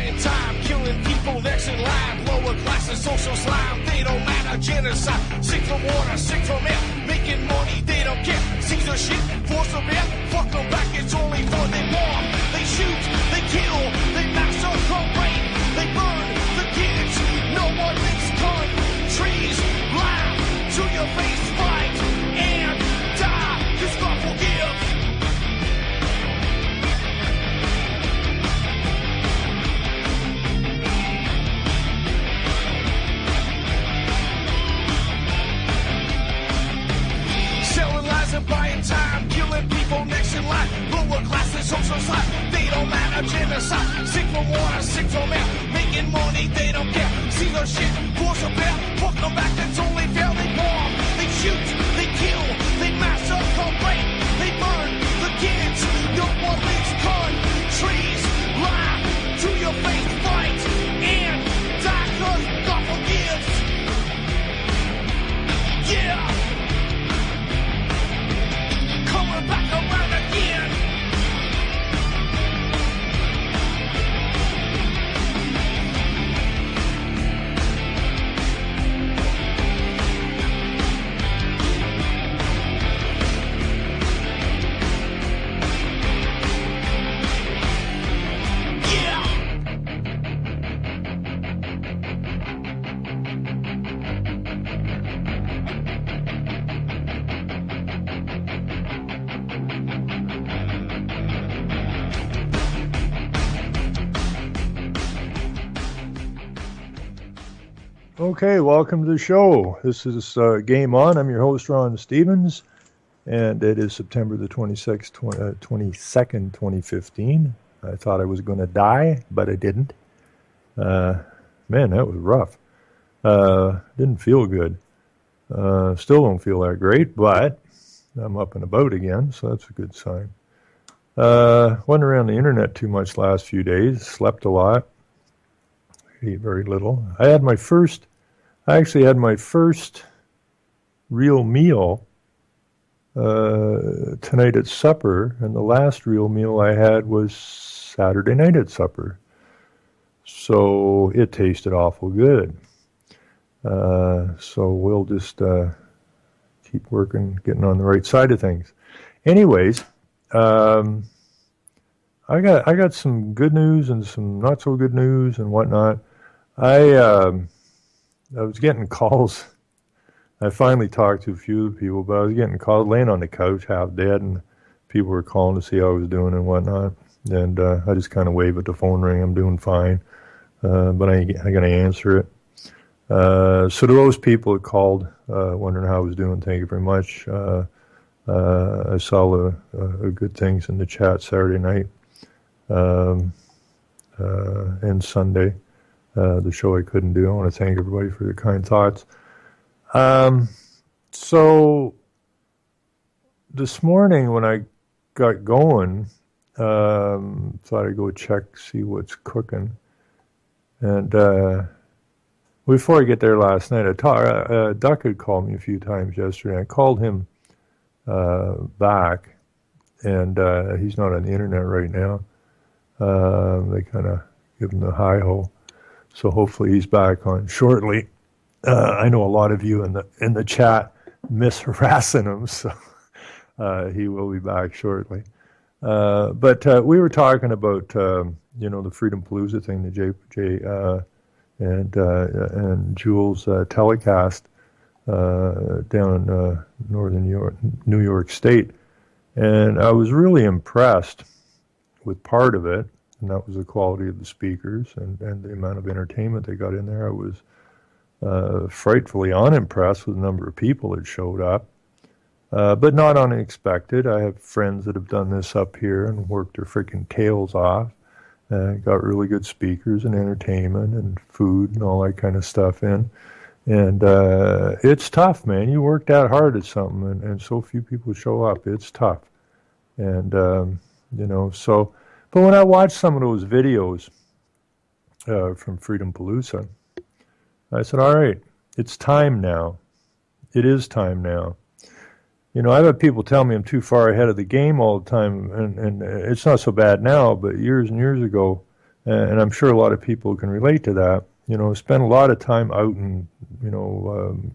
buying time, killing people next in line. Lower class and social slime, they don't matter. Genocide, sick from water, sick from air. Making money, they don't care. Caesar shit, force them air. Fuck them back, it's only for they bomb. They shoot, they kill, they massacre, rape. They burn the kids, no one makes countries laugh to your face, fight and die, 'cause God forgive. Selling lies and buying time, killing people next in line. Lower class and social side, they don't matter. Genocide, sick from water, sick from air. Making money, they don't care. See the shit, force a bear. Fuck them back, that's only fair. They bomb, they shoot, they kill, they massacre, rape. They burn the kids, no one leaves countries. Lie to your face, fight and die, 'cause God forgives. Yeah. Coming back around again. Okay, welcome to the show. This is Game On. I'm your host, Ron Stevens, and it is September the 22nd, 2015. I thought I was going to die, but I didn't. Man, that was rough. Didn't feel good. Still don't feel that great, but I'm up and about again, so that's a good sign. Wasn't around the internet too much last few days. Slept a lot. Ate very little. I actually had my first real meal tonight at supper, and the last real meal I had was Saturday night at supper. So it tasted awful good. So we'll just keep working, getting on the right side of things. Anyways, I got some good news and some not so good news and whatnot. I was getting calls. I finally talked to a few people, but I was getting calls, laying on the couch half dead, and people were calling to see how I was doing and whatnot. And I just kind of wave at the phone ring. I'm doing fine, but I ain't going to answer it. So to those people that called, wondering how I was doing, thank you very much. I saw good things in the chat Saturday night and Sunday. The show I couldn't do. I want to thank everybody for their kind thoughts. So this morning when I got going, thought I'd go check, see what's cooking. And before I get there last night, Duck had called me a few times yesterday. I called him back, and he's not on the internet right now. They kind of give him the hi-ho. So hopefully he's back on shortly. I know a lot of you in the chat miss harassing him, so he will be back shortly. But we were talking about the Freedom Palooza thing, the Jay and Jules telecast down in northern New York State, and I was really impressed with part of it. And that was the quality of the speakers and the amount of entertainment they got in there. I was frightfully unimpressed with the number of people that showed up, but not unexpected. I have friends that have done this up here and worked their freaking tails off. Got really good speakers and entertainment and food and all that kind of stuff in. And it's tough, man. You work that hard at something, and so few people show up. It's tough. And, so... But when I watched some of those videos from Freedom Palooza, I said, all right, it's time now. It is time now. I've had people tell me I'm too far ahead of the game all the time, and it's not so bad now, but years and years ago, And I'm sure a lot of people can relate to that. Spend a lot of time out in,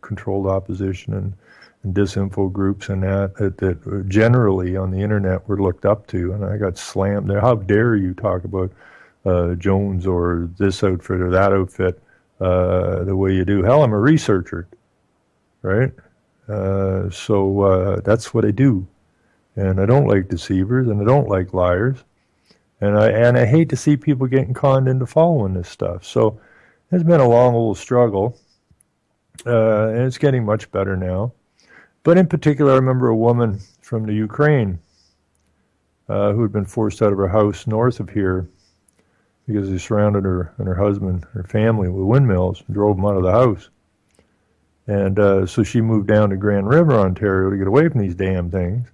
controlled opposition and disinfo groups and that generally on the internet were looked up to. And I got slammed there. How dare you talk about Jones or this outfit or that outfit the way you do? Hell, I'm a researcher, right? So that's what I do. And I don't like deceivers and I don't like liars. And I hate to see people getting conned into following this stuff. So it's been a long old struggle, and it's getting much better now. But in particular, I remember a woman from the Ukraine who had been forced out of her house north of here because they surrounded her and her husband, her family, with windmills and drove them out of the house. And so she moved down to Grand River, Ontario, to get away from these damn things.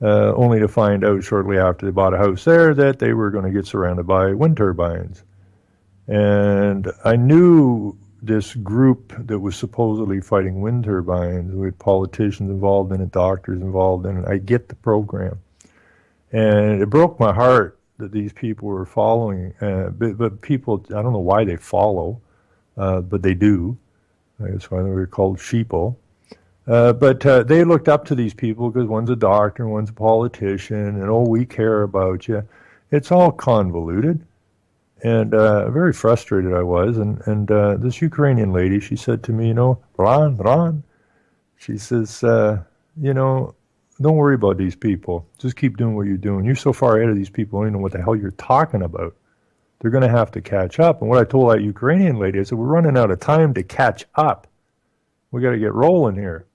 Only to find out shortly after they bought a house there that they were going to get surrounded by wind turbines. And I knew this group that was supposedly fighting wind turbines, with politicians involved in it, doctors involved in it. I get the program. And it broke my heart that these people were following. But people, I don't know why they follow, but they do. That's why they were called sheeple. But they looked up to these people because one's a doctor and one's a politician, and oh, we care about you. It's all convoluted, and very frustrated I was. And this Ukrainian lady, she said to me, Ron, she says, don't worry about these people. Just keep doing what you're doing. You're so far ahead of these people, you don't know what the hell you're talking about. They're going to have to catch up. And what I told that Ukrainian lady, I said, we're running out of time to catch up. We got to get rolling here.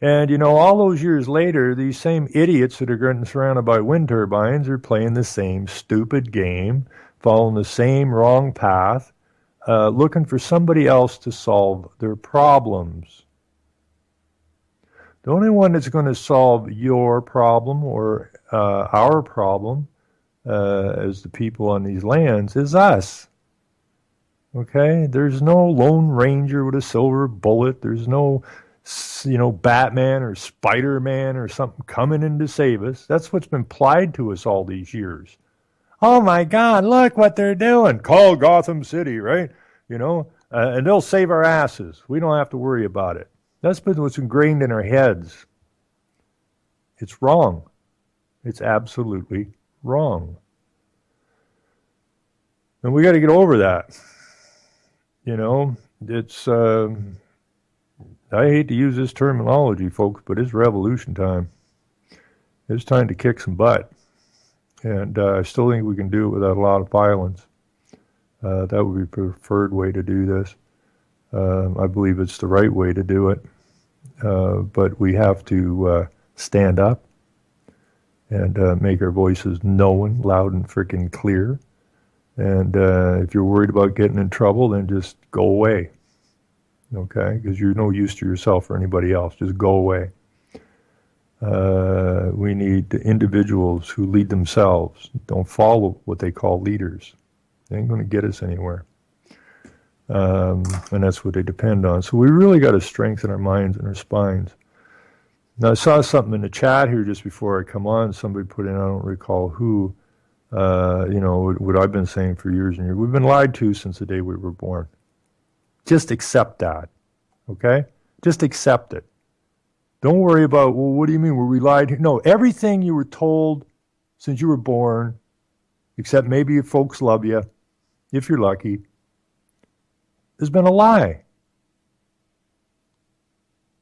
And, all those years later, these same idiots that are getting surrounded by wind turbines are playing the same stupid game, following the same wrong path, looking for somebody else to solve their problems. The only one that's going to solve your problem or our problem as the people on these lands is us. Okay? There's no Lone Ranger with a silver bullet. There's no Batman or Spider-Man or something coming in to save us. That's what's been plied to us all these years. Oh my God, look what they're doing. Call Gotham City, right? And they'll save our asses. We don't have to worry about it. That's been what's ingrained in our heads. It's wrong. It's absolutely wrong. And we got to get over that. It's... I hate to use this terminology, folks, but it's revolution time. It's time to kick some butt. And I still think we can do it without a lot of violence. That would be the preferred way to do this. I believe it's the right way to do it. But we have to stand up and make our voices known, loud and freaking clear. And if you're worried about getting in trouble, then just go away. Okay, because you're no use to yourself or anybody else. Just go away. We need individuals who lead themselves. Don't follow what they call leaders. They ain't going to get us anywhere. And that's what they depend on. So we really got to strengthen our minds and our spines. Now, I saw something in the chat here just before I come on. Somebody put in, I don't recall who, what I've been saying for years and years. We've been lied to since the day we were born. Just accept that, okay? Just accept it. Don't worry about, well, what do you mean? Were we lied to? No, everything you were told since you were born, except maybe your folks love you, if you're lucky, has been a lie.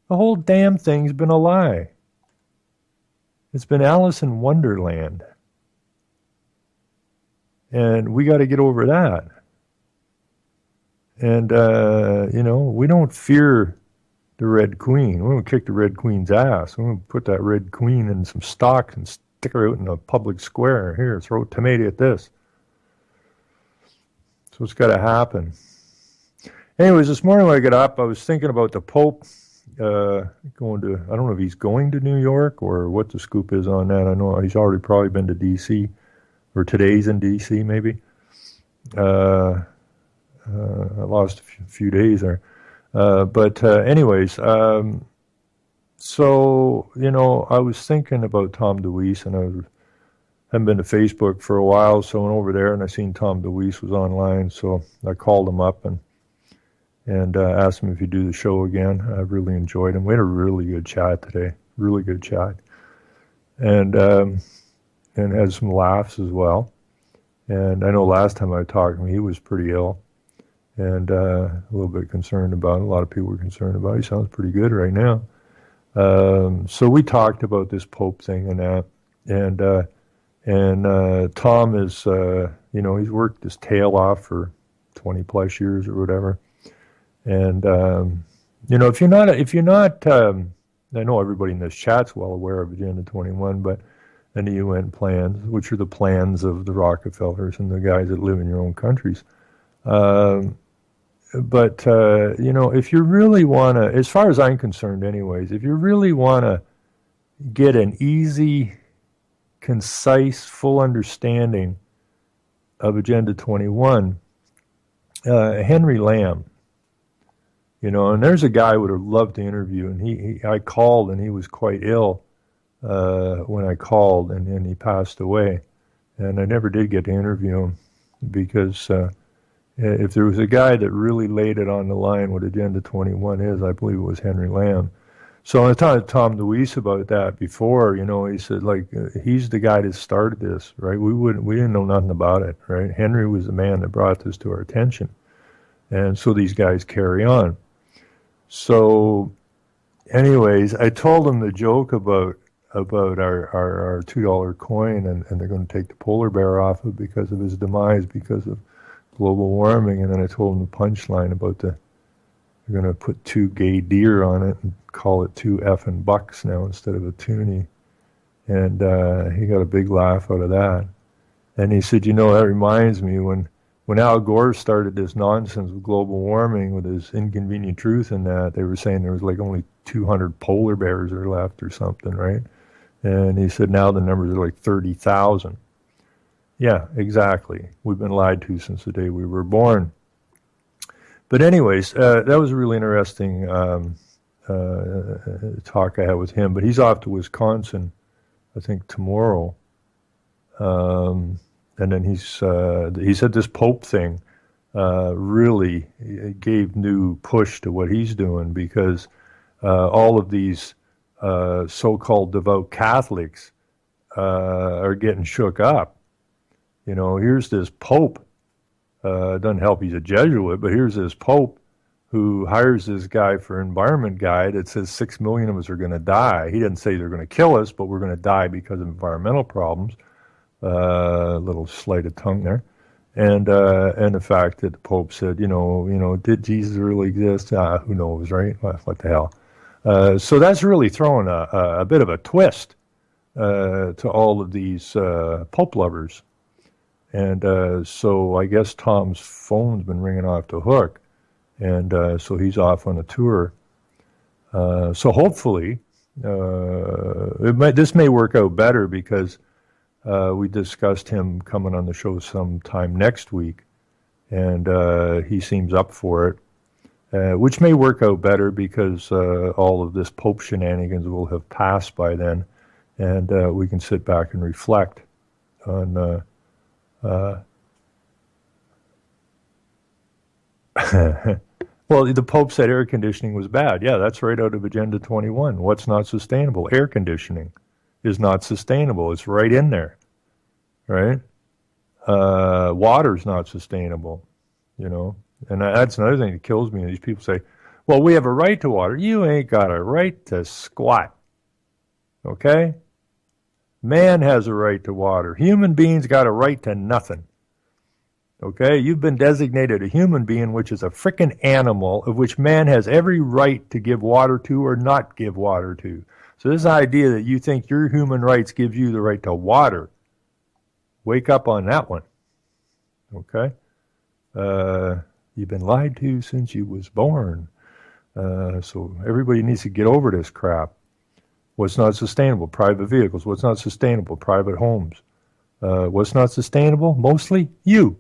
The whole damn thing's been a lie. It's been Alice in Wonderland. And we got to get over that. And, we don't fear the Red Queen. We don't kick the Red Queen's ass. We don't put that Red Queen in some stocks and stick her out in a public square. Here, throw a tomato at this. So it's got to happen. Anyways, this morning when I got up, I was thinking about the Pope going to, I don't know if he's going to New York or what the scoop is on that. I know he's already probably been to D.C. or today's in D.C. maybe. I lost a few days there. But anyways, so, I was thinking about Tom DeWeese, and I was Hadn't been to Facebook for a while, so I went over there and I seen Tom DeWeese was online, so I called him up and asked him if he'd do the show again. I really enjoyed him. We had a really good chat today, really good chat, and had some laughs as well. And I know last time I talked to him, he was pretty ill and a little bit concerned about it. A lot of people were concerned about it. He sounds pretty good right now. So we talked about this Pope thing and that, and Tom is, he's worked his tail off for 20 plus years or whatever. And, if you're not, I know everybody in this chat's well aware of Agenda 21, but and the UN plans, which are the plans of the Rockefellers and the guys that live in your own countries. But if you really want to, as far as I'm concerned anyways, if you really want to get an easy, concise, full understanding of Agenda 21, Henry Lamb, and there's a guy I would have loved to interview, and I called and he was quite ill when I called, and he passed away. And I never did get to interview him because if there was a guy that really laid it on the line what Agenda 21 is, I believe it was Henry Lamb. So I talked to Tom DeWeese about that before. He said, he's the guy that started this, right? We didn't know nothing about it, right? Henry was the man that brought this to our attention. And so these guys carry on. So anyways, I told him the joke about our $2 coin, and they're going to take the polar bear off it because of his demise, because of global warming. And then I told him the punchline about they're going to put 2 gay deer on it and call it 2 effing bucks now instead of a toonie. And he got a big laugh out of that. And he said, that reminds me when Al Gore started this nonsense with global warming with his inconvenient truth and that, they were saying there was only 200 polar bears are left or something, right? And he said now the numbers are 30,000. Yeah, exactly. We've been lied to since the day we were born. But anyways, that was a really interesting talk I had with him. But he's off to Wisconsin, I think, tomorrow. And then he said this Pope thing really gave new push to what he's doing, because all of these so-called devout Catholics are getting shook up. Here's this Pope. Doesn't help he's a Jesuit, but here's this Pope who hires this guy for environment guy that says 6 million of us are going to die. He didn't say they're going to kill us, but we're going to die because of environmental problems. Little sleight of tongue there. And the fact that the Pope said, did Jesus really exist? Who knows, right? What the hell? So that's really throwing a bit of a twist to all of these Pope lovers. And so I guess Tom's phone's been ringing off the hook, and so he's off on a tour. So hopefully this may work out better, because we discussed him coming on the show sometime next week, and he seems up for it, which may work out better because all of this Pope shenanigans will have passed by then, and we can sit back and reflect on well, the Pope said air conditioning was bad. Yeah, that's right out of Agenda 21. What's not sustainable? Air conditioning is not sustainable. It's right in there, right? Water's not sustainable, and that's another thing that kills me. These people say, well, we have a right to water. You ain't got a right to squat, okay? Man has a right to water. Human beings got a right to nothing. Okay? You've been designated a human being, which is a frickin' animal, of which man has every right to give water to or not give water to. So this idea that you think your human rights gives you the right to water, wake up on that one. Okay? You've been lied to since you was born. So everybody needs to get over this crap. What's not sustainable? Private vehicles. What's not sustainable? Private homes. What's not sustainable? Mostly you.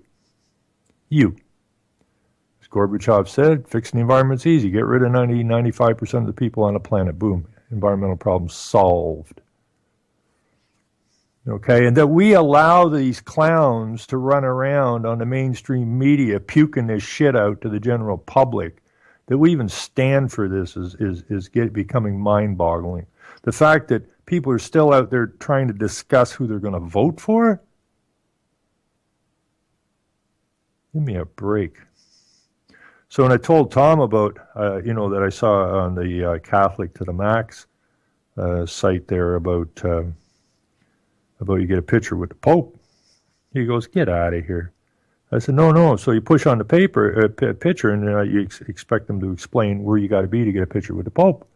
You. As Gorbachev said, fixing the environment's easy. Get rid of 95% of the people on the planet. Boom. Environmental problems solved. Okay, and that we allow these clowns to run around on the mainstream media puking this shit out to the general public, that we even stand for this is becoming mind-boggling. The fact that people are still out there trying to discuss who they're going to vote for? Give me a break. So when I told Tom about, that I saw on the Catholic to the Max site there about you get a picture with the Pope, he goes, "Get out of here." I said, no. So you push on the picture, and you expect them to explain where you got to be to get a picture with the Pope.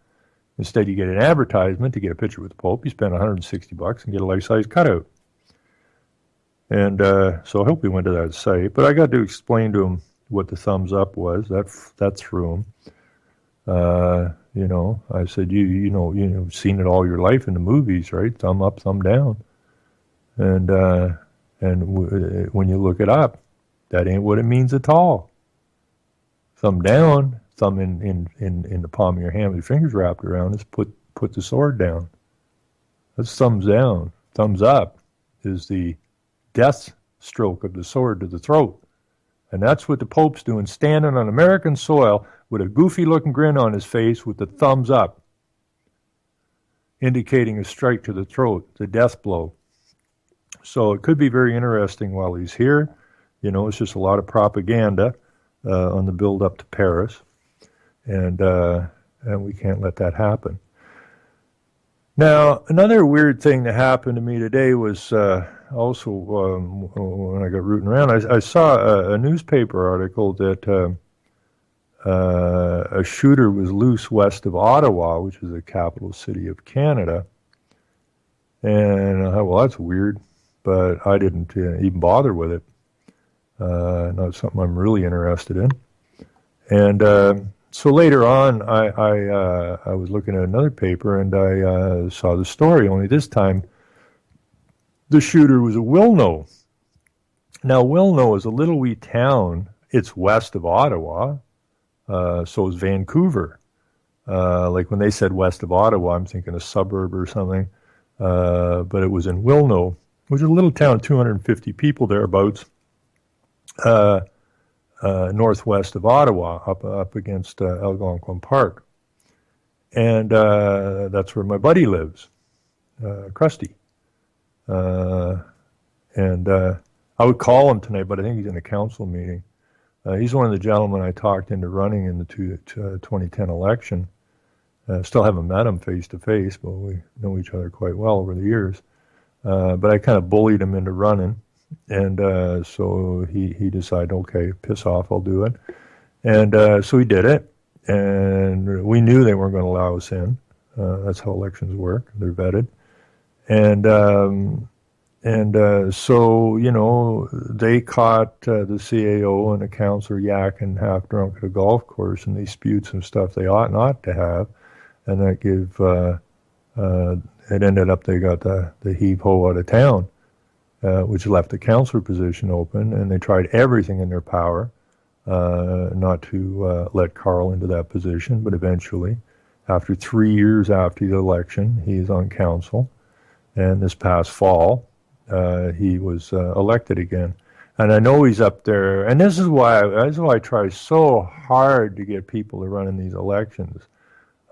Instead, you get an advertisement to get a picture with the Pope. You spend $160 and get a life-size cutout. And so I hope he went to that site. But I got to explain to him what the thumbs up was. That threw him. I said, you've seen it all your life in the movies, right? Thumb up, thumb down. And when you look it up, that ain't what it means at all. Thumb down, thumb in the palm of your hand with your fingers wrapped around is put the sword down. That's thumbs down. Thumbs up is the death stroke of the sword to the throat. And that's what the Pope's doing, standing on American soil with a goofy-looking grin on his face with the thumbs up, indicating a strike to the throat, the death blow. So it could be very interesting while he's here. It's just a lot of propaganda on the build-up to Paris, and we can't let that happen. Now, another weird thing that happened to me today was also when I got rooting around, I saw a newspaper article that a shooter was loose west of Ottawa, which is the capital city of Canada. And I thought, well, that's weird, but I didn't even bother with it. Not something I'm really interested in. And so later on, I was looking at another paper, and I saw the story, only this time the shooter was a Wilno. Now, Wilno is a little wee town. It's west of Ottawa, so is Vancouver. Like when they said west of Ottawa, I'm thinking a suburb or something. But it was in Wilno, which is a little town, 250 people thereabouts, northwest of Ottawa, up against Algonquin Park. And that's where my buddy lives, Krusty. And I would call him tonight, but I think he's in a council meeting. He's one of the gentlemen I talked into running in the 2010 election. Still haven't met him face to face, but we know each other quite well over the years. But I kind of bullied him into running, and so he decided, okay, piss off, I'll do it. And so he did it, and we knew they weren't going to allow us in. That's how elections work; they're vetted. And so, they caught the CAO and the councillor yakking half drunk at a golf course, and they spewed some stuff they ought not to have. And that it ended up they got the heave-ho out of town, which left the councillor position open, and they tried everything in their power not to let Carl into that position, but eventually, after 3 years after the election, he is on council. And this past fall, he was elected again. And I know he's up there. And this is why I try so hard to get people to run in these elections,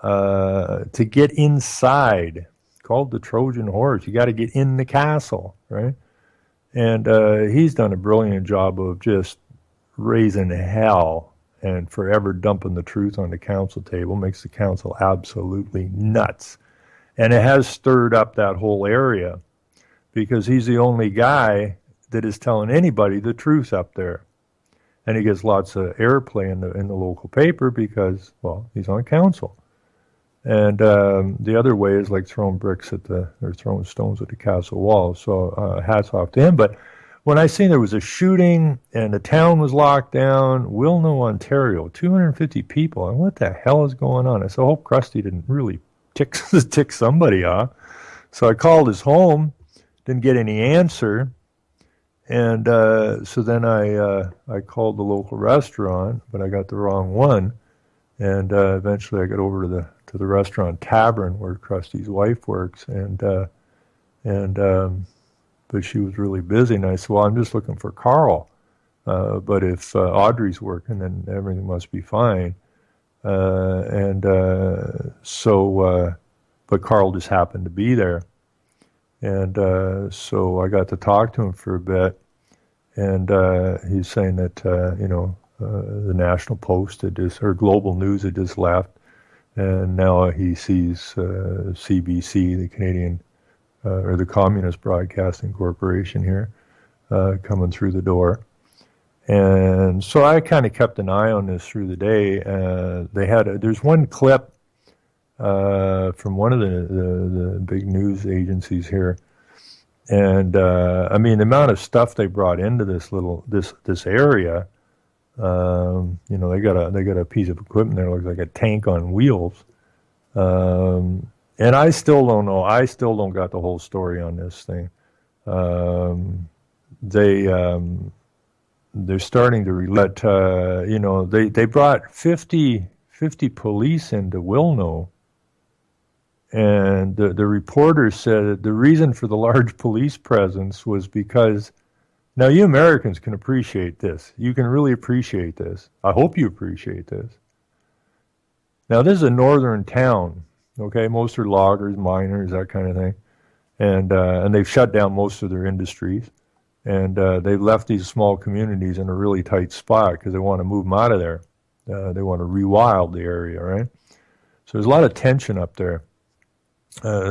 to get inside. It's called the Trojan horse. You got to get in the castle, right? And he's done a brilliant job of just raising hell and forever dumping the truth on the council table. Makes the council absolutely nuts. And it has stirred up that whole area because he's the only guy that is telling anybody the truth up there. And he gets lots of airplay in the local paper because, well, he's on council. And the other way is like throwing throwing stones at the castle wall. So hats off to him. But when I seen there was a shooting and the town was locked down, Wilno, Ontario, 250 people, and what the hell is going on? I said, I hope Krusty didn't really tick somebody off. So I called his home, didn't get any answer, and so then I called the local restaurant, but I got the wrong one, and eventually I got over to the restaurant Tavern where Krusty's wife works, and but she was really busy. And I said, well, I'm just looking for Carl. But if Audrey's working, then everything must be fine. But Carl just happened to be there. And so I got to talk to him for a bit. And he's saying that, the National Post or Global News had just left. And now he sees CBC, the Canadian or the Communist Broadcasting Corporation here, coming through the door. And so I kind of kept an eye on this through the day. There's one clip from one of the big news agencies here. And I mean, the amount of stuff they brought into this area, they got a piece of equipment there that looks like a tank on wheels. And I still don't know. I still don't got the whole story on this thing. They're starting to let, they brought 50 police into Wilno. And the reporter said the reason for the large police presence was because, now you Americans can appreciate this. You can really appreciate this. I hope you appreciate this. Now this is a northern town, okay? Most are loggers, miners, that kind of thing. And they've shut down most of their industries. And they've left these small communities in a really tight spot because they want to move them out of there. They want to rewild the area, right? So there's a lot of tension up there.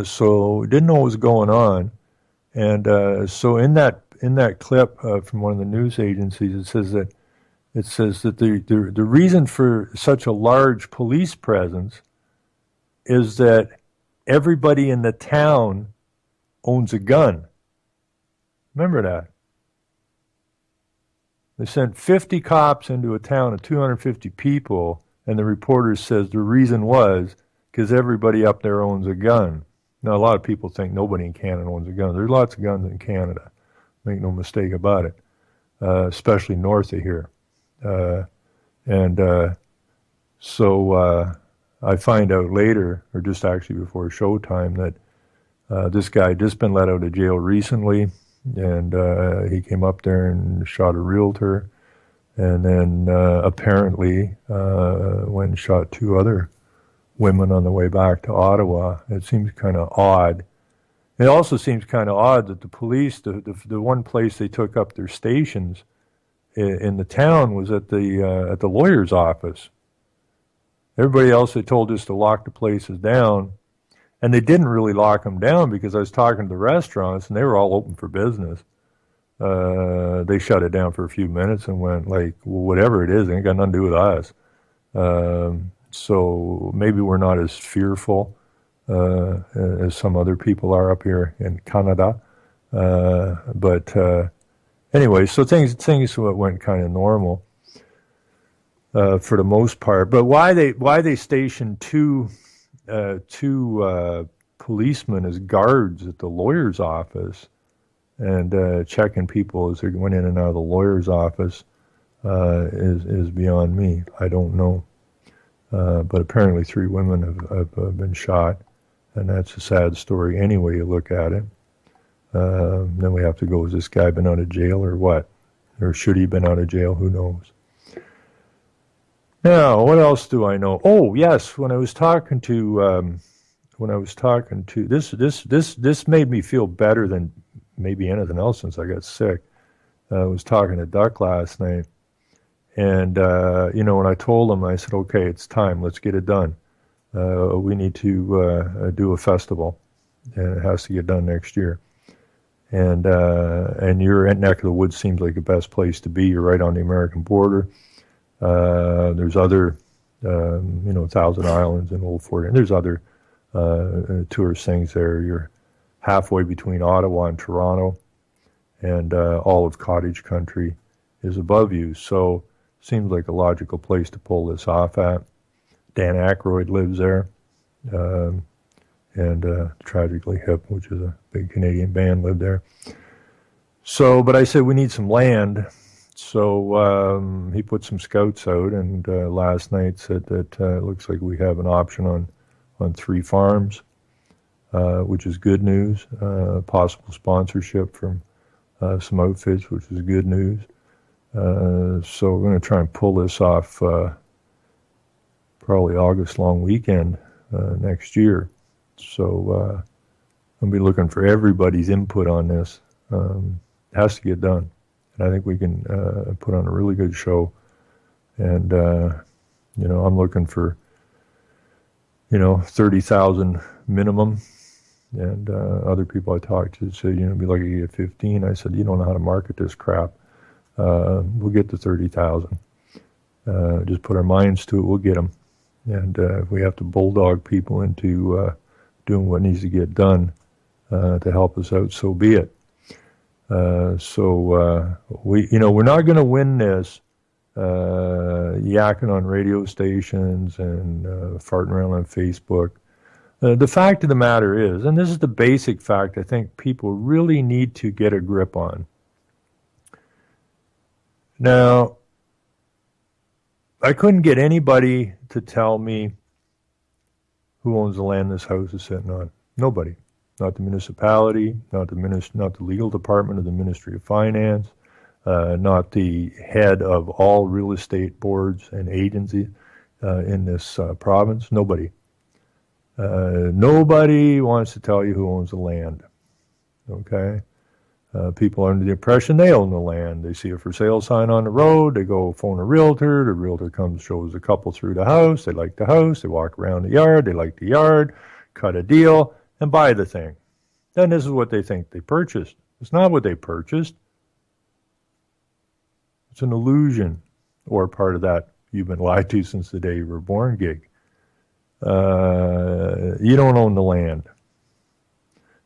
So didn't know what was going on. And so in that clip from one of the news agencies, it says that the reason for such a large police presence is that everybody in the town owns a gun. Remember that. They sent 50 cops into a town of 250 people, and the reporter says the reason was because everybody up there owns a gun. Now, a lot of people think nobody in Canada owns a gun. There's lots of guns in Canada. Make no mistake about it, especially north of here. So I find out later, or just actually before showtime, that this guy had just been let out of jail recently, and he came up there and shot a realtor, and then apparently went and shot two other women on the way back to Ottawa. It seems kind of odd. It also seems kind of odd that the police, the one place they took up their stations in the town was at the lawyer's office. Everybody else they told us to lock the places down, and they didn't really lock them down because I was talking to the restaurants and they were all open for business. They shut it down for a few minutes and went like, well, whatever it is, it ain't got nothing to do with us. So maybe we're not as fearful as some other people are up here in Canada. But anyway, so things went kind of normal for the most part. But why they stationed two policemen as guards at the lawyer's office and checking people as they went in and out of the lawyer's office is beyond me. I don't know. But apparently 3 women have been shot, and that's a sad story any way you look at it. Then we have to go, has this guy been out of jail or what? Or should he have been out of jail? Who knows? Now, what else do I know? Oh, yes, when I was talking to this made me feel better than maybe anything else since I got sick. I was talking to Duck last night. And, when I told him, I said, okay, it's time. Let's get it done. We need to do a festival, and it has to get done next year. And your neck of the woods seems like the best place to be. You're right on the American border. There's other, Thousand Islands and Old Fort. And there's other tourist things there. You're halfway between Ottawa and Toronto, and all of cottage country is above you. So seems like a logical place to pull this off at. Dan Aykroyd lives there, and Tragically Hip, which is a big Canadian band, lived there. So, but I said we need some land. So he put some scouts out, and last night said that it looks like we have an option on 3 farms, which is good news. Possible sponsorship from some outfits, which is good news. So we're going to try and pull this off probably August long weekend next year. So I'll be looking for everybody's input on this. It has to get done. And I think we can put on a really good show. And, I'm looking for, 30,000 minimum. And other people I talked to said, be lucky to get 15. I said, you don't know how to market this crap. We'll get to 30,000. Just put our minds to it, we'll get them. And if we have to bulldog people into doing what needs to get done to help us out, so be it. We're not going to win this yakking on radio stations and farting around on Facebook. The fact of the matter is, and this is the basic fact I think people really need to get a grip on. Now, I couldn't get anybody to tell me who owns the land this house is sitting on. Nobody. Not the municipality, not the legal department of the Ministry of Finance, not the head of all real estate boards and agencies in this province. Nobody. Nobody wants to tell you who owns the land. Okay? People are under the impression they own the land. They see a for sale sign on the road. They go phone a realtor. The realtor comes, shows the couple through the house. They like the house. They walk around the yard. They like the yard, cut a deal, and buy the thing. Then this is what they think they purchased. It's not what they purchased. It's an illusion, or part of that you've been lied to since the day you were born gig. You don't own the land.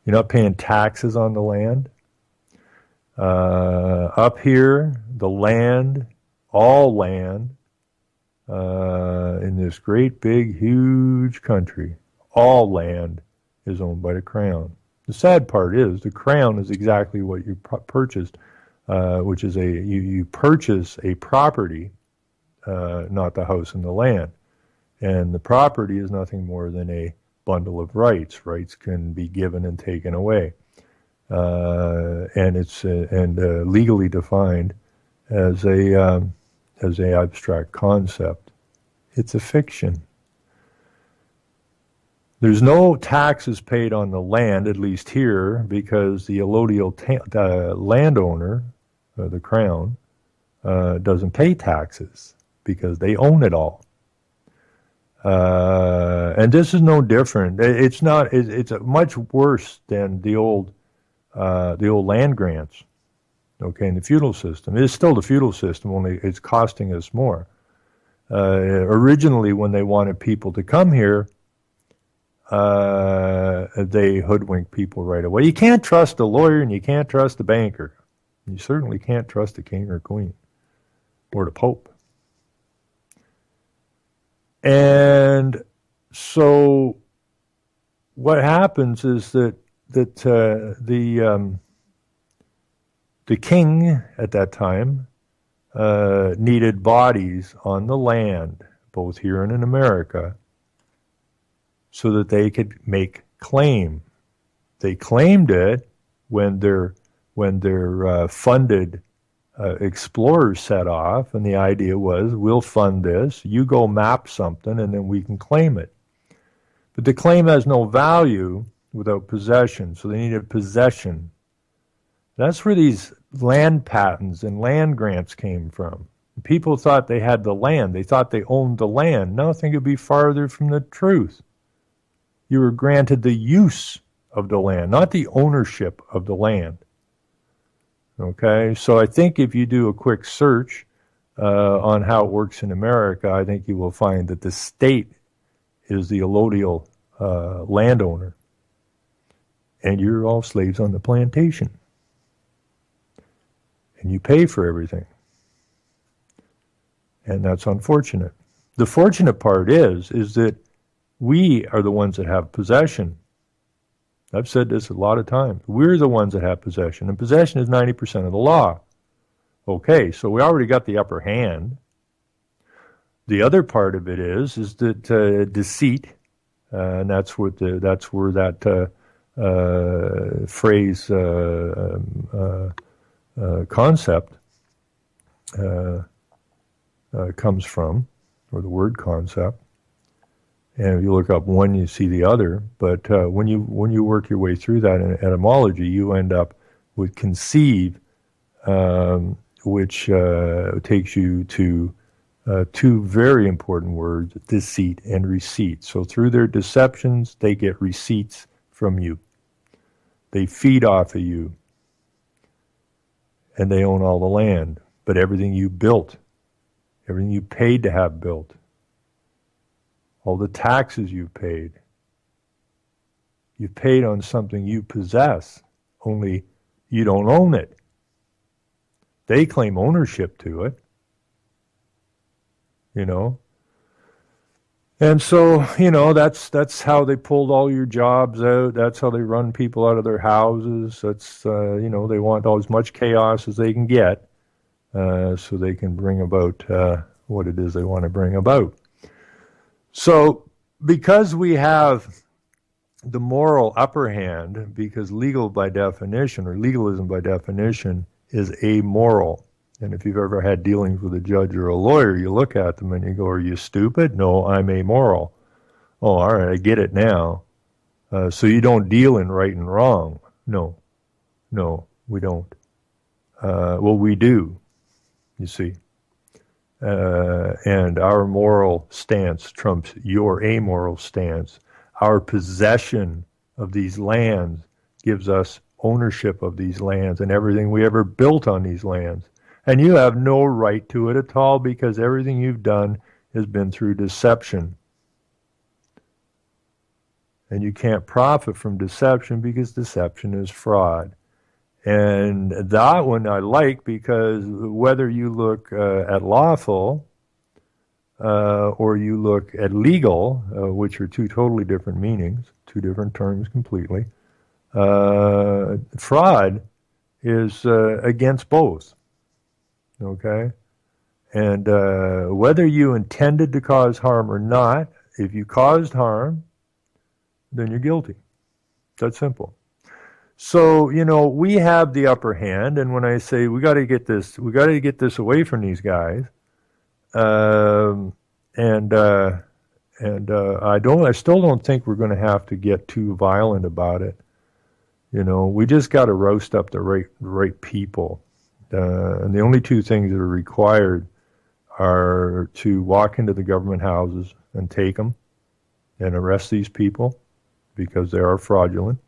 You're not paying taxes on the land. Up here, the land, all land, in this great, big, huge country, all land is owned by the Crown. The sad part is the Crown is exactly what you purchased, which is you purchase a property, not the house and the land. And the property is nothing more than a bundle of rights. Rights can be given and taken away. And it's legally defined as a abstract concept. It's a fiction. There's no taxes paid on the land, at least here, because the allodial landowner, the Crown, doesn't pay taxes because they own it all. And this is no different. It's not. It's much worse than the old land grants. Okay, in the feudal system, it's still the feudal system. Only it's costing us more. Originally, when they wanted people to come here, they hoodwink people right away. You can't trust a lawyer, and you can't trust a banker. You certainly can't trust the king or queen or the pope. And so what happens is that the king at that time needed bodies on the land, both here and in America, so that they could make claim. They claimed it when their funded explorers set off, and the idea was, we'll fund this, you go map something, and then we can claim it. But the claim has no value without possession, so they needed possession. That's where these land patents and land grants came from. People thought they had the land. They thought they owned the land. Nothing could be farther from the truth. You were granted the use of the land, not the ownership of the land. Okay, so I think if you do a quick search on how it works in America, I think you will find that the state is the allodial landowner, and you're all slaves on the plantation, and you pay for everything, and that's unfortunate. The fortunate part is that we are the ones that have possession. I've said this a lot of times. We're the ones that have possession, and possession is 90% of the law. Okay, so we already got the upper hand. The other part of it is that deceit, and that's where that phrase concept comes from, or the word concept. And if you look up one, you see the other. But when you work your way through that in etymology, you end up with conceive, which takes you to two very important words, deceit and receipt. So through their deceptions, they get receipts from you. They feed off of you. And they own all the land. But everything you built, everything you paid to have built, all the taxes you've paid on something you possess, only you don't own it. They claim ownership to it, you know. And so, you know, that's how they pulled all your jobs out. That's how they run people out of their houses. That's, you know, they want as much chaos as they can get so they can bring about what it is they want to bring about. So because we have the moral upper hand, because legal by definition, or legalism by definition, is amoral. And if you've ever had dealings with a judge or a lawyer, you look at them and you go, are you stupid? No, I'm amoral. Oh, all right, I get it now. So you don't deal in right and wrong. No, we don't. Well, we do, you see. And our moral stance trumps your amoral stance. Our possession of these lands gives us ownership of these lands and everything we ever built on these lands. And you have no right to it at all because everything you've done has been through deception. And you can't profit from deception because deception is fraud. And that one I like because whether you look at lawful or you look at legal, which are two totally different meanings, two different terms completely, fraud is against both. Okay? And whether you intended to cause harm or not, if you caused harm, then you're guilty. That's simple. So, you know, we have the upper hand, and when I say we got to get this away from these guys, I still don't think we're going to have to get too violent about it. You know, we just got to roast up the right people, and the only two things that are required are to walk into the government houses and take them and arrest these people because they are fraudulent.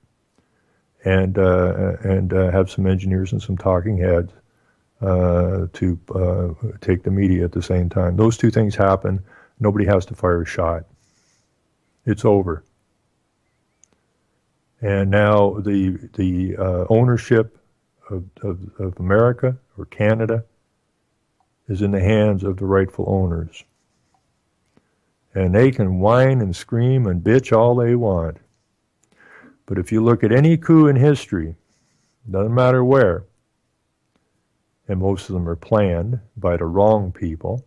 And have some engineers and some talking heads to take the media at the same time. Those two things happen. Nobody has to fire a shot. It's over. And now the ownership of America or Canada is in the hands of the rightful owners. And they can whine and scream and bitch all they want. But if you look at any coup in history, doesn't matter where, and most of them are planned by the wrong people,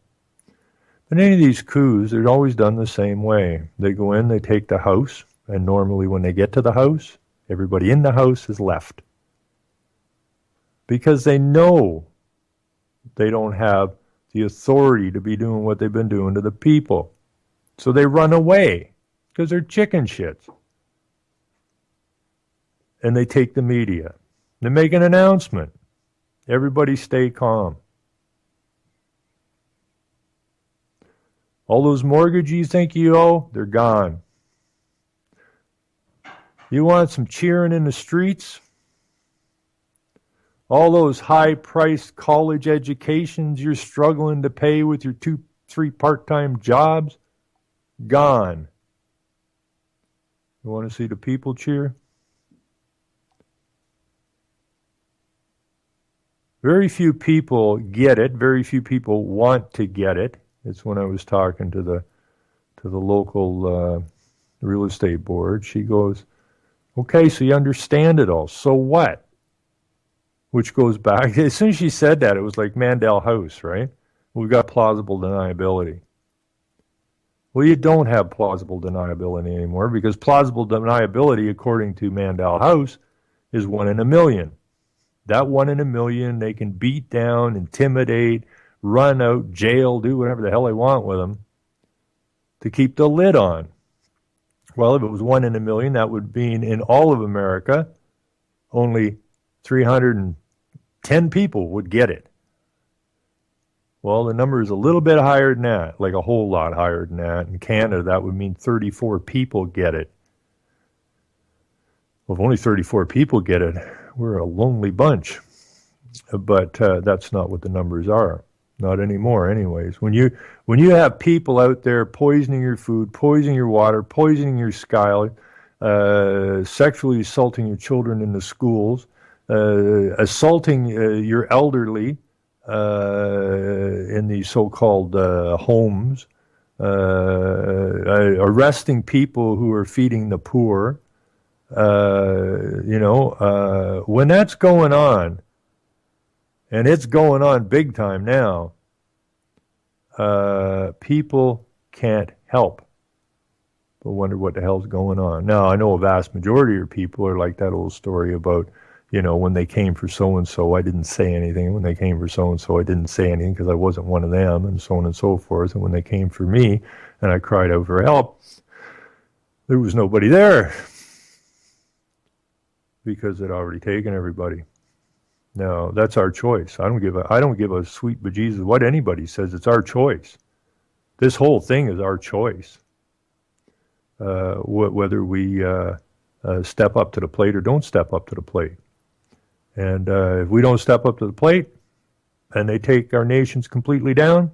but any of these coups, they're always done the same way. They go in, they take the house, and normally when they get to the house, everybody in the house is left. Because they know they don't have the authority to be doing what they've been doing to the people. So they run away, because they're chicken shits. And they take the media. They make an announcement. Everybody stay calm. All those mortgages you think you owe, they're gone. You want some cheering in the streets? All those high-priced college educations you're struggling to pay with your 2-3 part-time jobs, gone. You want to see the people cheer? Very few people get it. Very few people want to get it. It's when I was talking to the local real estate board. She goes, okay, so you understand it all. So what? Which goes back, as soon as she said that, it was like Mandel House, right? We've got plausible deniability. Well, you don't have plausible deniability anymore because plausible deniability, according to Mandel House, is 1 in a million. That 1 in a million, they can beat down, intimidate, run out, jail, do whatever the hell they want with them to keep the lid on. Well, if it was 1 in a million, that would mean in all of America, only 310 people would get it. Well, the number is a little bit higher than that, like a whole lot higher than that. In Canada, that would mean 34 people get it. Well, if only 34 people get it, we're a lonely bunch. But that's not what the numbers are. Not anymore, anyways. When you have people out there poisoning your food, poisoning your water, poisoning your sky, sexually assaulting your children in the schools, assaulting your elderly in these so-called homes, arresting people who are feeding the poor, when that's going on, and it's going on big time now, people can't help but wonder what the hell's going on. Now, I know a vast majority of people are like that old story about, when they came for so-and-so, I didn't say anything. When they came for so-and-so, I didn't say anything because I wasn't one of them, and so on and so forth. And when they came for me and I cried out for help, there was nobody there because they'd already taken everybody. No, that's our choice. I don't give a sweet bejesus what anybody says. It's our choice. This whole thing is our choice. Whether we step up to the plate or don't step up to the plate. And if we don't step up to the plate and they take our nations completely down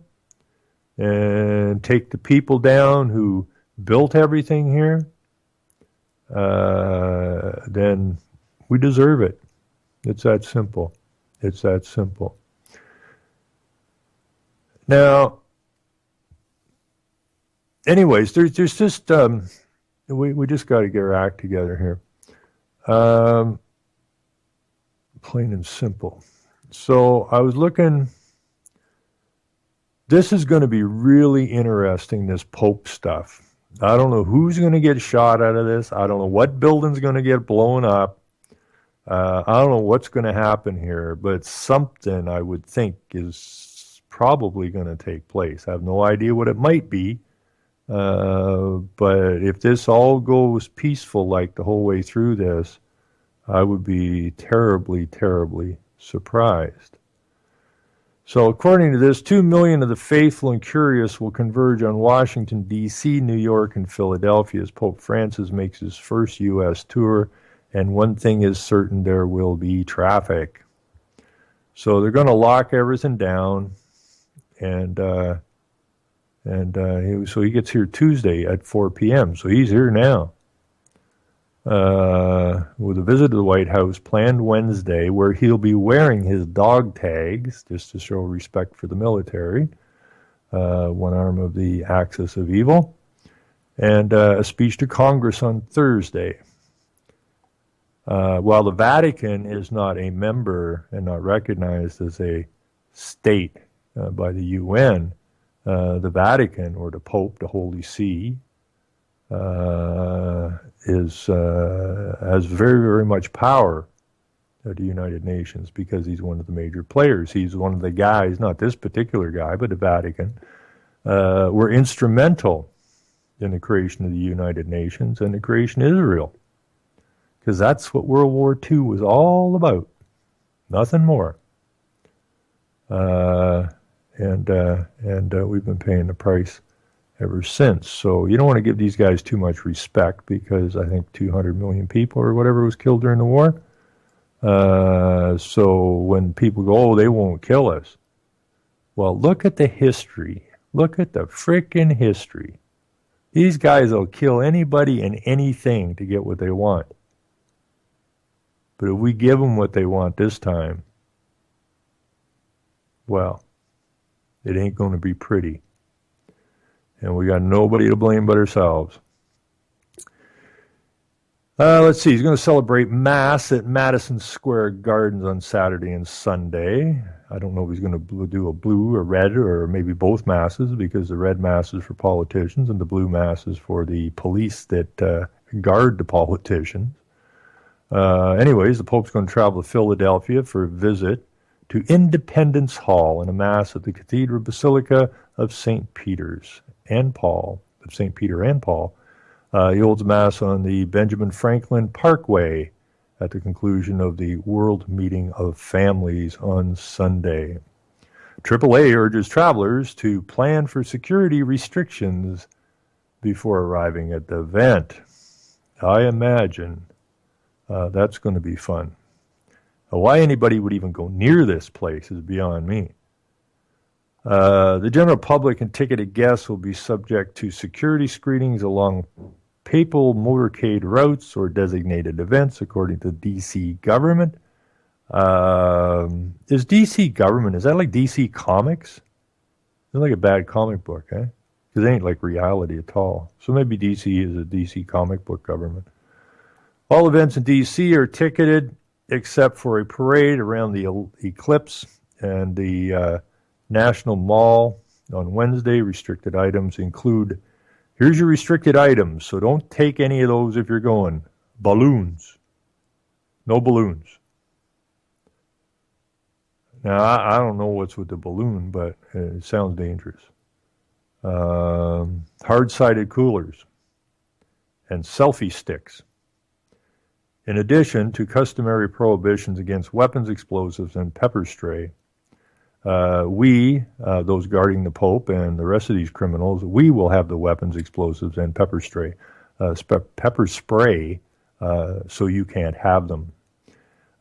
and take the people down who built everything here, then we deserve it. It's that simple. It's that simple. Now, anyways, there's just we just got to get our act together here, plain and simple. So I was looking. This is going to be really interesting. This Pope stuff. I don't know who's going to get shot out of this. I don't know what building's going to get blown up. I don't know what's going to happen here, but something I would think is probably going to take place. I have no idea what it might be, but if this all goes peaceful like the whole way through this, I would be terribly, terribly surprised. So according to this, 2 million of the faithful and curious will converge on Washington, D.C., New York, and Philadelphia as Pope Francis makes his first U.S. tour. And one thing is certain, there will be traffic. So they're going to lock everything down. And so he gets here Tuesday at 4 p.m. So he's here now. With a visit to the White House planned Wednesday, where he'll be wearing his dog tags, just to show respect for the military, one arm of the axis of evil, and a speech to Congress on Thursday. While the Vatican is not a member and not recognized as a state by the UN, the Vatican, or the Pope, the Holy See, has very, very much power at the United Nations because he's one of the major players. He's one of the guys, not this particular guy, but the Vatican, were instrumental in the creation of the United Nations and the creation of Israel. Because that's what World War II was all about. Nothing more. And we've been paying the price ever since. So you don't want to give these guys too much respect because I think 200 million people or whatever was killed during the war. So when people go, oh, they won't kill us. Well, look at the history. Look at the frickin' history. These guys will kill anybody and anything to get what they want. But if we give them what they want this time, well, it ain't going to be pretty. And we got nobody to blame but ourselves. Let's see. He's going to celebrate Mass at Madison Square Gardens on Saturday and Sunday. I don't know if he's going to do a blue or red or maybe both Masses, because the red Mass is for politicians and the blue Mass is for the police that guard the politicians. Anyways, the Pope's going to travel to Philadelphia for a visit to Independence Hall and a Mass at the Cathedral Basilica of St. Peter's and Paul, of St. Peter and Paul. He holds a Mass on the Benjamin Franklin Parkway at the conclusion of the World Meeting of Families on Sunday. AAA urges travelers to plan for security restrictions before arriving at the event. I imagine that's going to be fun. Why anybody would even go near this place is beyond me. The general public and ticketed guests will be subject to security screenings along papal motorcade routes or designated events, according to the D.C. government. Is D.C. government, is that like D.C. Comics? It's like a bad comic book, eh? Because it ain't like reality at all. So maybe D.C. is a D.C. comic book government. All events in D.C. are ticketed except for a parade around the Eclipse and the National Mall on Wednesday. Restricted items include, here's your restricted items, so don't take any of those if you're going. Balloons. No balloons. Now, I don't know what's with the balloon, but it sounds dangerous. Hard-sided coolers and selfie sticks. In addition to customary prohibitions against weapons, explosives, and pepper spray, we, those guarding the Pope and the rest of these criminals, we will have the weapons, explosives, and pepper spray, so you can't have them.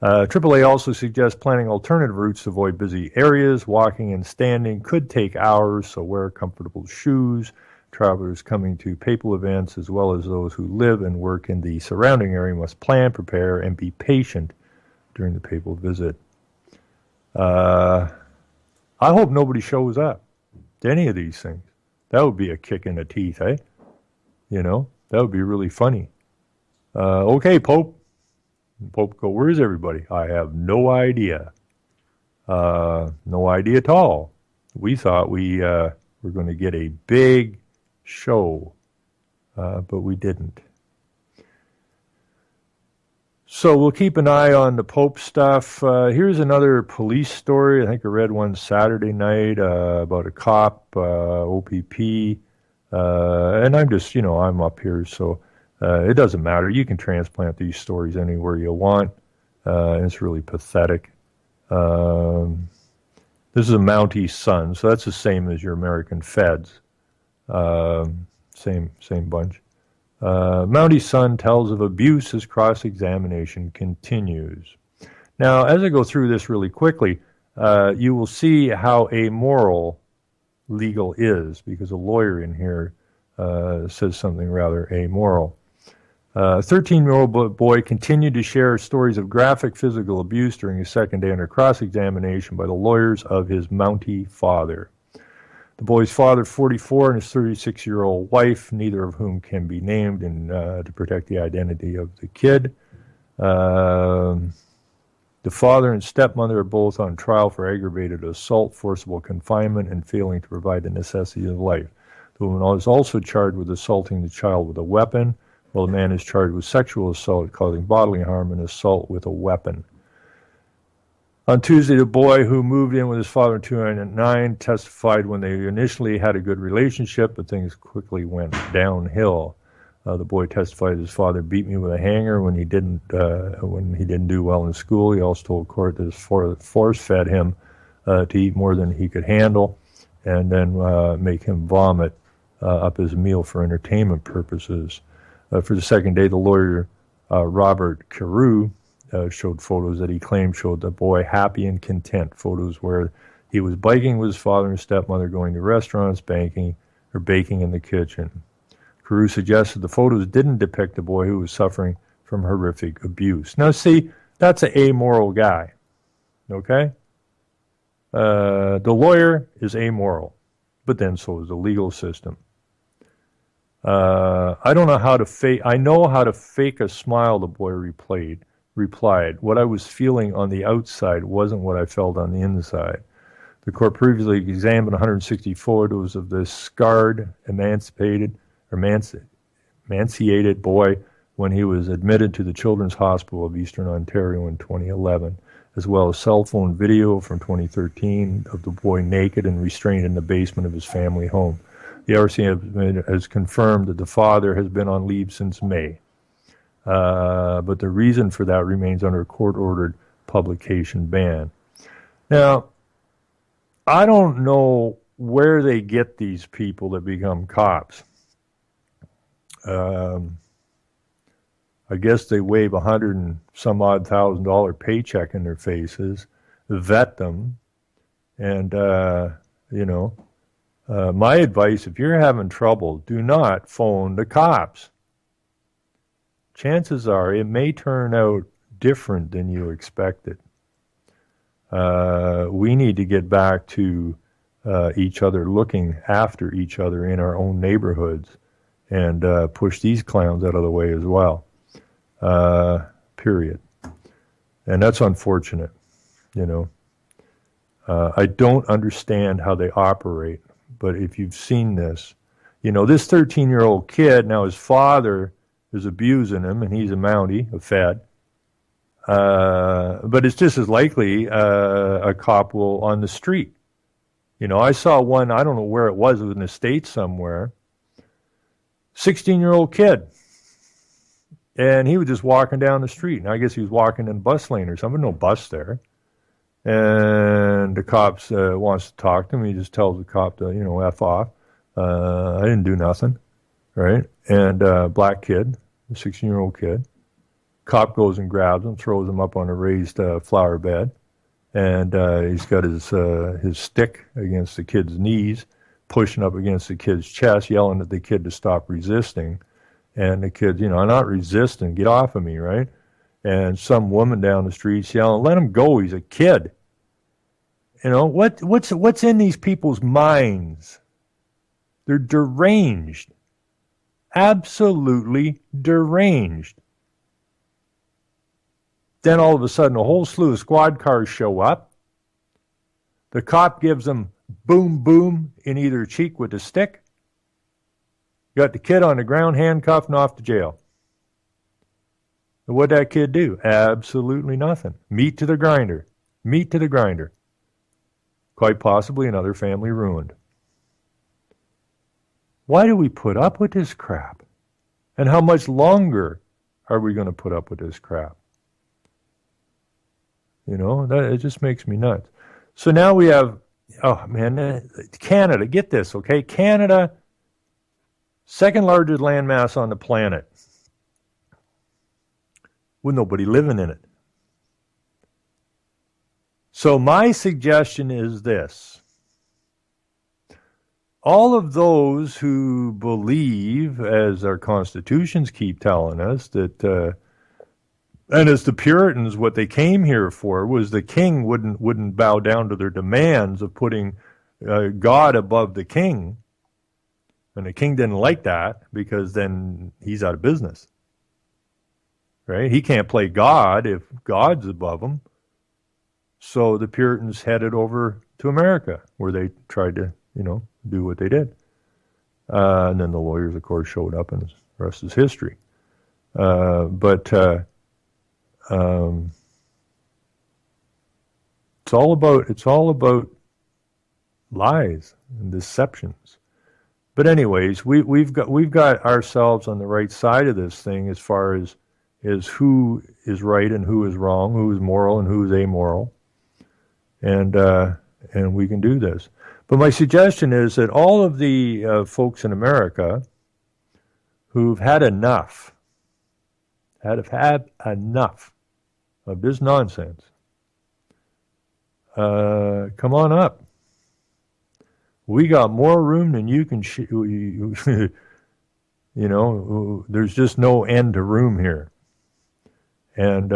AAA also suggests planning alternative routes to avoid busy areas. Walking and standing could take hours, so wear comfortable shoes. Travelers coming to papal events, as well as those who live and work in the surrounding area, must plan, prepare, and be patient during the papal visit. I hope nobody shows up to any of these things. That would be a kick in the teeth, eh? You know, that would be really funny. Okay, Pope. Pope go, where's everybody? I have no idea. No idea at all. We thought we were going to get a big show, but we didn't. So we'll keep an eye on the Pope stuff. Here's another police story. I think I read one Saturday night about a cop, OPP, and I'm just, I'm up here, so it doesn't matter. You can transplant these stories anywhere you want. It's really pathetic. This is a Mountie son, so that's the same as your American feds. Same bunch. Mountie son tells of abuse as cross-examination continues. Now, as I go through this really quickly, you will see how amoral legal is, because a lawyer in here says something rather amoral. 13-year-old boy continued to share stories of graphic physical abuse during his second day under cross-examination by the lawyers of his Mountie father. The boy's father, 44, and his 36-year-old wife, neither of whom can be named to protect the identity of the kid. The father and stepmother are both on trial for aggravated assault, forcible confinement, and failing to provide the necessities of life. The woman is also charged with assaulting the child with a weapon, while the man is charged with sexual assault, causing bodily harm, and assault with a weapon. On Tuesday, the boy who moved in with his father in 2009 testified when they initially had a good relationship, but things quickly went downhill. The boy testified his father beat me with a hanger when he didn't do well in school. He also told court that his force-fed him to eat more than he could handle, and then make him vomit up his meal for entertainment purposes. For the second day, the lawyer, Robert Carew, showed photos that he claimed showed the boy happy and content. Photos where he was biking with his father and stepmother, going to restaurants, baking in the kitchen. Carew suggested the photos didn't depict the boy who was suffering from horrific abuse. Now, see, that's an amoral guy, okay? The lawyer is amoral, but then so is the legal system. I don't know how to fake. I know how to fake a smile, the boy replied. What I was feeling on the outside wasn't what I felt on the inside. The court previously examined 160 photos of this scarred, emaciated boy when he was admitted to the Children's Hospital of Eastern Ontario in 2011, as well as cell phone video from 2013 of the boy naked and restrained in the basement of his family home. The RCMP has confirmed that the father has been on leave since May, but the reason for that remains under a court-ordered publication ban. Now, I don't know where they get these people that become cops. I guess they wave $100 and some odd $1,000 paycheck in their faces, vet them, and my advice: if you're having trouble, do not phone the cops. Chances are it may turn out different than you expected. We need to get back to each other, looking after each other in our own neighborhoods, and push these clowns out of the way as well. Period. And that's unfortunate, I don't understand how they operate, but if you've seen this, this 13-year-old kid, now his father is abusing him, and he's a Mountie, a Fed. But it's just as likely a cop will on the street. I saw one, I don't know where it was in the States somewhere, 16-year-old kid. And he was just walking down the street. And I guess he was walking in a bus lane or something, no bus there. And the cops wants to talk to him. He just tells the cop to, F off. I didn't do nothing, right? And black kid, a 16-year-old kid. Cop goes and grabs him, throws him up on a raised flower bed. And he's got his stick against the kid's knees, pushing up against the kid's chest, yelling at the kid to stop resisting. And the kid, I'm not resisting, get off of me, right? And some woman down the street's yelling, let him go, he's a kid. What's in these people's minds? They're deranged. Absolutely deranged. Then all of a sudden, a whole slew of squad cars show up. The cop gives them boom, boom in either cheek with a stick. Got the kid on the ground, handcuffed, and off to jail. And what'd that kid do? Absolutely nothing. Meat to the grinder. Meat to the grinder. Quite possibly another family ruined. Why do we put up with this crap? And how much longer are we going to put up with this crap? It just makes me nuts. So now we have, Canada, get this, okay? Canada, second largest landmass on the planet, with nobody living in it. So my suggestion is this. All of those who believe, as our constitutions keep telling us, that, and as the Puritans, what they came here for was the king wouldn't bow down to their demands of putting God above the king. And the king didn't like that because then he's out of business. Right? He can't play God if God's above him. So the Puritans headed over to America, where they tried to, do what they did. And then the lawyers, of course, showed up, and the rest is history. But it's all about lies and deceptions. But anyways, we've got ourselves on the right side of this thing as far as who is right and who is wrong, who is moral and who is amoral, and we can do this. But my suggestion is that all of the folks in America who've had enough of this nonsense, come on up. We got more room than you can, there's just no end to room here. And,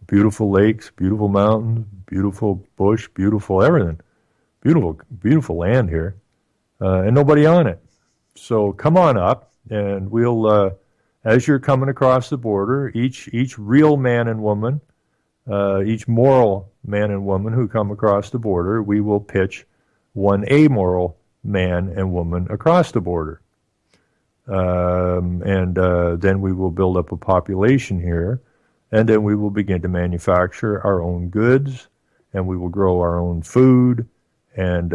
beautiful lakes, beautiful mountains, beautiful bush, beautiful everything. Beautiful land here. And nobody on it. So come on up, and we'll, as you're coming across the border, each real man and woman, each moral man and woman who come across the border, we will pitch one amoral man and woman across the border. and then we will build up a population here, and then we will begin to manufacture our own goods, and we will grow our own food, and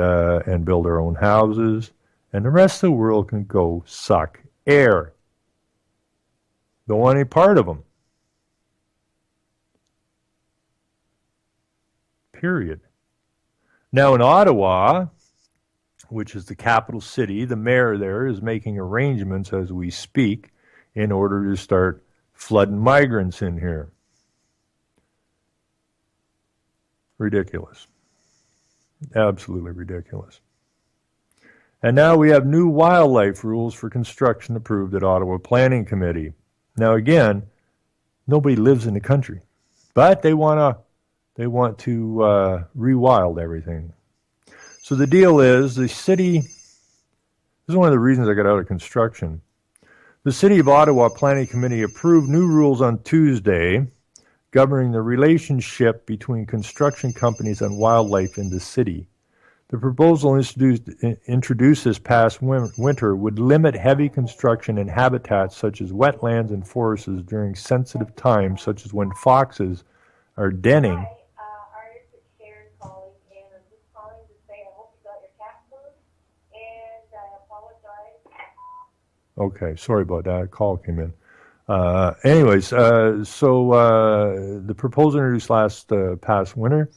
build our own houses, and the rest of the world can go suck air. Don't want any part of them. Period. Now in Ottawa, which is the capital city, the mayor there is making arrangements as we speak in order to start flooding migrants in here. Ridiculous. Absolutely ridiculous. And now we have new wildlife rules for construction approved at Ottawa Planning Committee. Now again, nobody lives in the country, but they want to rewild everything. So the deal is the city, this is one of the reasons I got out of construction. The City of Ottawa Planning Committee approved new rules on Tuesday governing the relationship between construction companies and wildlife in the city. The proposal introduced this past winter would limit heavy construction in habitats such as wetlands and forests during sensitive times, such as when foxes are denning. Artist Sharon calling, and I'm just calling to say I hope you got your cat food, and I apologize. Okay, sorry about that. A call came in. Anyways, the proposal introduced past winter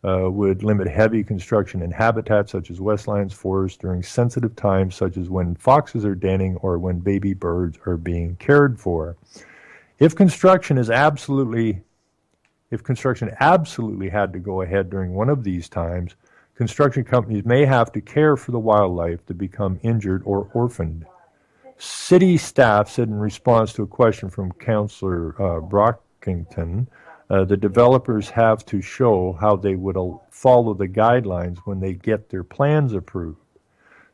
would limit heavy construction in habitats such as wetlands, forests during sensitive times such as when foxes are denning or when baby birds are being cared for. If construction absolutely had to go ahead during one of these times, construction companies may have to care for the wildlife to become injured or orphaned. City staff said in response to a question from Councillor Brockington, the developers have to show how they would follow the guidelines when they get their plans approved.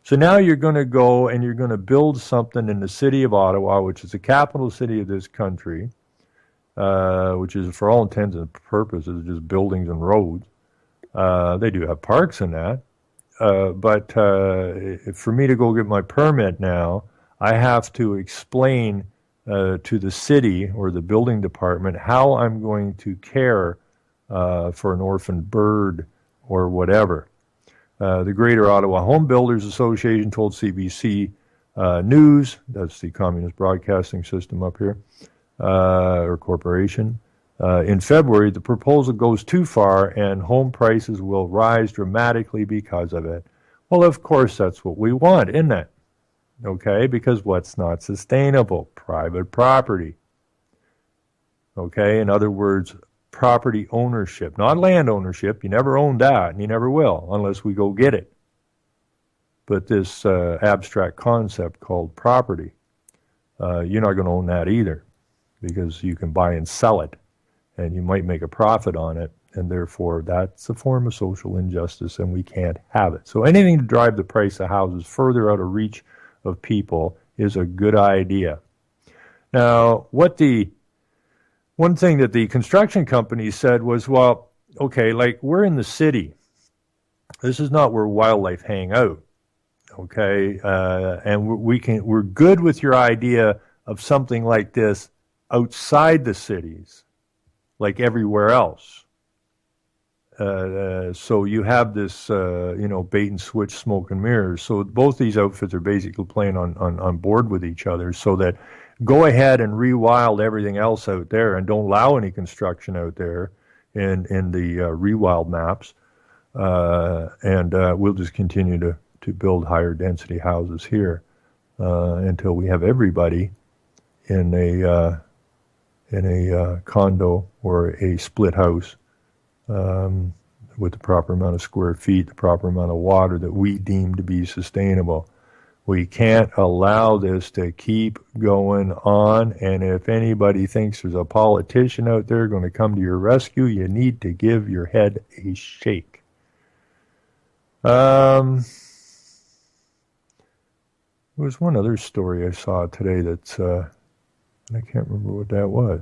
So now you're going to go and you're going to build something in the city of Ottawa, which is the capital city of this country, which is for all intents and purposes just buildings and roads. They do have parks in that. But for me to go get my permit now, I have to explain to the city or the building department how I'm going to care for an orphaned bird or whatever. The Greater Ottawa Home Builders Association told CBC News, that's the Communist Broadcasting System up here, or corporation, in February, the proposal goes too far and home prices will rise dramatically because of it. Well, of course, that's what we want, isn't it? Okay, because what's not sustainable? Private property. Okay, in other words, property ownership, not land ownership. You never owned that, and you never will, unless we go get it. But this abstract concept called property, you're not going to own that either, because you can buy and sell it, and you might make a profit on it, and therefore that's a form of social injustice, and we can't have it. So anything to drive the price of houses further out of reach of people is a good idea. Now, one thing that the construction company said was, well, okay, like we're in the city. This is not where wildlife hang out. Okay, and we're good with your idea of something like this outside the cities, like everywhere else. So you have this, bait and switch, smoke and mirrors. So both these outfits are basically playing on board with each other, so that go ahead and rewild everything else out there and don't allow any construction out there in the rewild maps. And we'll just continue to build higher density houses here until we have everybody in a condo or a split house. With the proper amount of square feet, the proper amount of water that we deem to be sustainable. We can't allow this to keep going on, and if anybody thinks there's a politician out there going to come to your rescue, you need to give your head a shake. There was one other story I saw today that's, and I can't remember what that was.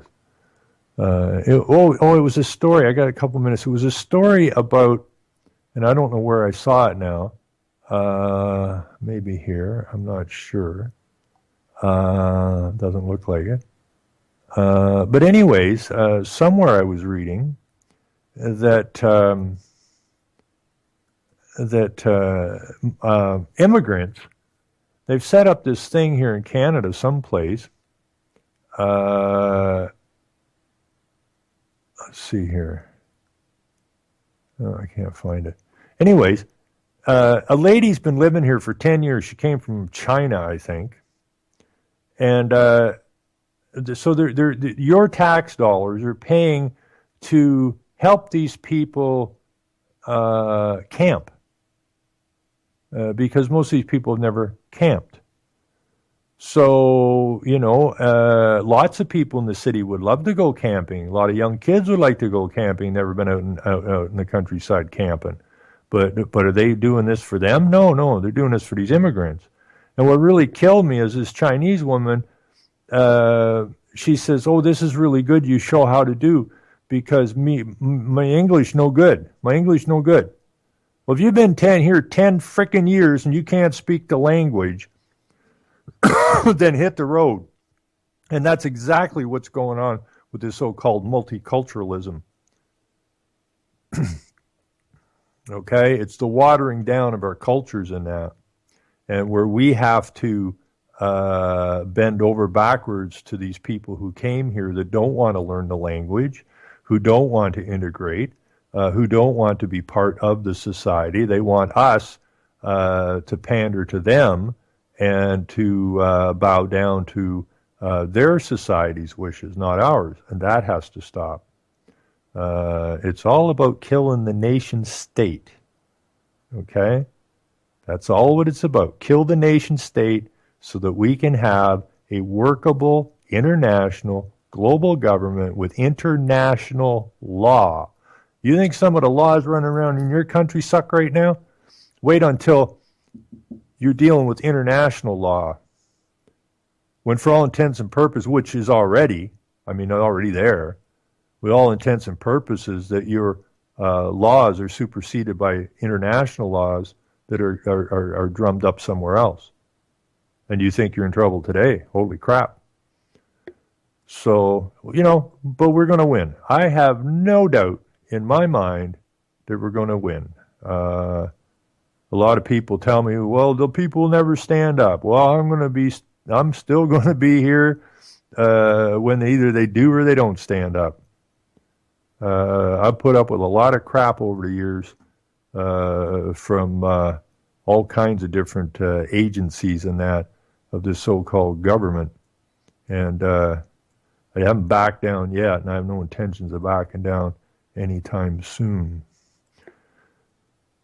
It was a story. I got a couple minutes. It was a story about, and I don't know where I saw it now. Maybe here. I'm not sure. Doesn't look like it. But anyways, somewhere I was reading that immigrants, they've set up this thing here in Canada someplace. Let's see here. Oh, I can't find it. Anyways, a lady's been living here for 10 years. She came from China, I think. And so your tax dollars are paying to help these people camp. Because most of these people have never camped. So, lots of people in the city would love to go camping. A lot of young kids would like to go camping, never been out in the countryside camping. But are they doing this for them? No, they're doing this for these immigrants. And what really killed me is this Chinese woman, she says, oh, this is really good, you show how to do, because my English no good. My English no good. Well, if you've been 10 frickin' years and you can't speak the language, then hit the road. And that's exactly what's going on with this so-called multiculturalism. Okay? It's the watering down of our cultures in that. And where we have to bend over backwards to these people who came here that don't want to learn the language, who don't want to integrate, who don't want to be part of the society. They want us to pander to them and to bow down to their society's wishes, not ours. And that has to stop. It's all about killing the nation state. Okay? That's all what it's about. Kill the nation state so that we can have a workable, international, global government with international law. You think some of the laws running around in your country suck right now? Wait until you're dealing with international law. When for all intents and purposes, which is already there, with all intents and purposes that your laws are superseded by international laws that are drummed up somewhere else. And you think you're in trouble today. Holy crap. So, but we're going to win. I have no doubt in my mind that we're going to win. A lot of people tell me, well, the people never stand up. Well, I'm still going to be here when either they do or they don't stand up. I've put up with a lot of crap over the years from all kinds of different agencies and that of this so-called government. And I haven't backed down yet, and I have no intentions of backing down anytime soon.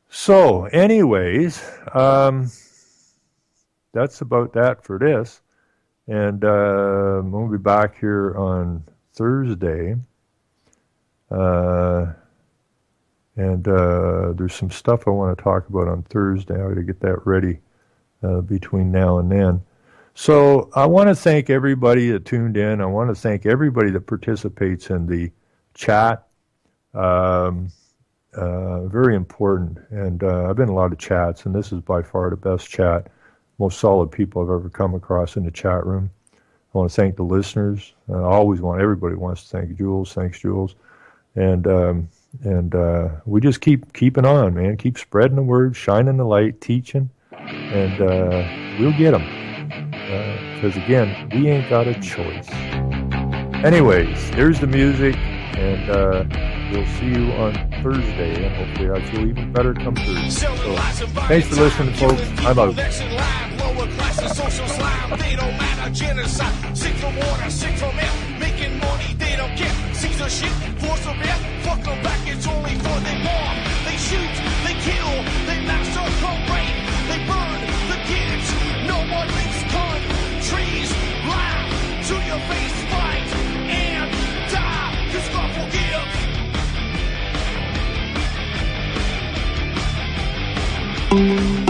So, anyways, that's about that for this. And I'm going to be back here on Thursday. And there's some stuff I want to talk about on Thursday. I got to get that ready between now and then. So I want to thank everybody that tuned in. I want to thank everybody that participates in the chat. Very important. And I've been in a lot of chats, and this is by far the best chat, most solid people I've ever come across in the chat room. I want to thank the listeners. Everybody wants to thank Jules. Thanks, Jules. And we just keep keeping on, man. Keep spreading the word, shining the light, teaching, and we'll get them. Because again, we ain't got a choice. Anyways, here's the music, and we'll see you on Thursday, and hopefully I feel even better come Thursday. So, thanks for listening, folks. I'm out. Lower classes, social slime, they don't matter, genocide, sick from water, sick from air, making money, they don't care, Caesar shit, force of air, fuck them back, it's only for they bomb, they shoot, they kill, they massacre, rape, they burn the kids, no one leaves countries, lie to your face, fight, and die, 'cause God forgives.